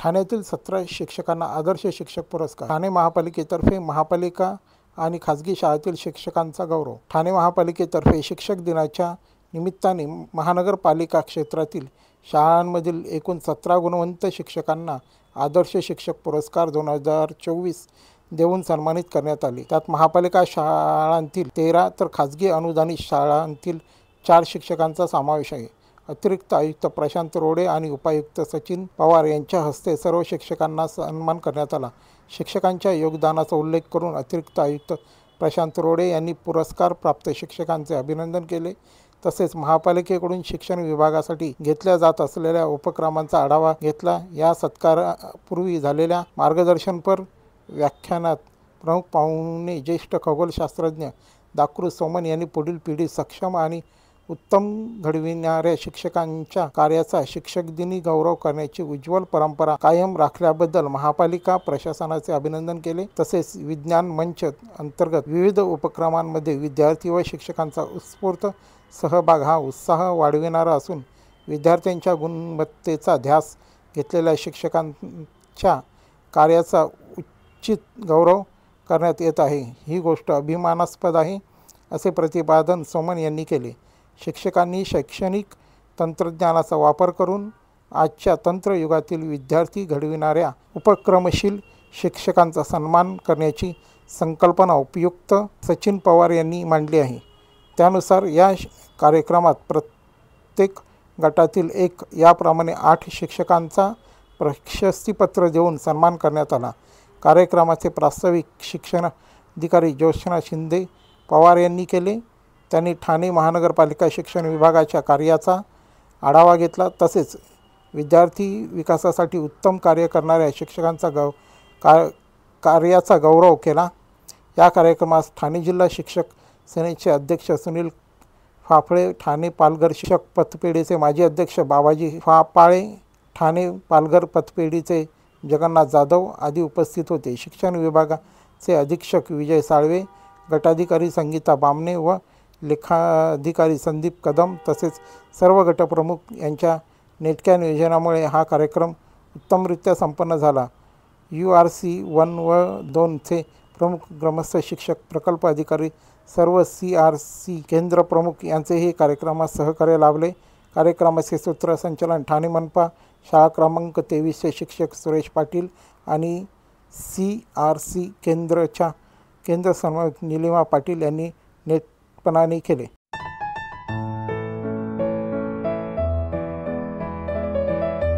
ठाण्यातील 17 शिक्षकांना आदर्श शिक्षक पुरस्कार। ठाणे महापालिकेतर्फे महापालिका आणि खाजगी शाळेतील शिक्षकांचा गौरव। ठाणे महापालिकेतर्फे शिक्षक दिनाच्या निमित्ताने महानगरपालिका क्षेत्रातील शाळांमधील एकूण 17 गुणवंत शिक्षकांना आदर्श शिक्षक पुरस्कार 2024 देऊन सन्मानित करण्यात आले। त्यात महापालिका शाळांतील 13 तर खाजगी अनुदानित शाळांतील 4 शिक्षकांचा समावेश आहे। अतिरिक्त आयुक्त प्रशांत रोडे आणि उपायुक्त सचिन पवार यांच्या हस्ते सर्व शिक्षकांना सन्मान करण्यात आला। शिक्षकांच्या योगदानाचा उल्लेख करून अतिरिक्त आयुक्त प्रशांत रोडे यांनी पुरस्कार प्राप्त शिक्षकांचे अभिनंदन केले। तसेच महापालिकेकडून शिक्षण विभागासाठी घेतल्या जात असलेल्या उपक्रमांचा आढावा घेतला। या सत्कारापूर्वी झालेल्या मार्गदर्शनपर व्याख्यानात प्रमुख पाहुणे ज्येष्ठ खगोलशास्त्रज्ञ दाकृ सोमन यांनी पुढील पिढी सक्षम आणि उत्तम घडविणाऱ्या शिक्षकांच्या कार्याचा शिक्षक दिनी गौरव करण्याची उज्ज्वल परंपरा कायम राखल्याबद्दल महापालिका प्रशासनाचे अभिनंदन केले। तसेच विज्ञान मंच अंतर्गत विविध उपक्रमांमध्ये विद्यार्थी व शिक्षकांचा उत्स्फूर्त सहभाग हा उत्साह वाढविणारा असून विद्यार्थ्यांच्या गुणवत्तेचा ध्यास घेतलेल्या शिक्षकांच्या कार्याचा उचित गौरव करण्यात येत आहे। ही गोष्ट अभिमानास्पद आहे, असे प्रतिपादन सोमन यांनी केले। शिक्षकांनी शैक्षणिक तंत्रज्ञानाचा वापर करून आजच्या तंत्रयुगातील विद्यार्थी घडविणाऱ्या उपक्रमशील शिक्षकांचा सन्मान करण्याची संकल्पना उपायुक्त सचिन पवार यांनी मांडली आहे। त्यानुसार या कार्यक्रमात प्रत्येक गटातील एक याप्रमाणे 8 शिक्षकांचा प्रशस्तीपत्र देऊन सन्मान करण्यात आला। कार्यक्रमाचे प्रास्ताविक शिक्षणाधिकारी ज्योत्स्ना शिंदे पवार यांनी केले। त्यांनी ठाणे महानगरपालिका शिक्षण विभागाच्या कार्याचा आढावा घेतला। तसेच विद्यार्थी विकासासाठी उत्तम कार्य करणाऱ्या शिक्षकांचा कार्याचा गौरव केला। या कार्यक्रमास ठाणे जिल्हा शिक्षक सेनेचे अध्यक्ष सुनील फाफळे, ठाणे पालघर शिक्षक पतपेढीचे माजी अध्यक्ष बाबाजी फापाळे, ठाणे पालघर पतपेढीचे जगन्नाथ जाधव आदी उपस्थित होते। शिक्षण विभागाचे अधीक्षक विजय साळवे, गटाधिकारी संगीता बामणे व लेखाधिकारी संदीप कदम तसेच सर्व गटप्रमुख यांच्या नेटक्या नियोजनामुळे हा कार्यक्रम उत्तमरित्या संपन्न झाला। URC 1 व 2 चे प्रमुख ग्रामस्थ शिक्षक प्रकल्प अधिकारी सर्व CRC केंद्र प्रमुख यांचेही कार्यक्रमात सहकार्य लाभले। कार्यक्रमाचे सूत्रसंचालन ठाणे मनपा शाळा क्रमांक 23 चे शिक्षक सुरेश पाटील आणि CRC केंद्रच्या केंद्र समन्वयक निलिमा पाटील यांनी नेटपणाने केले।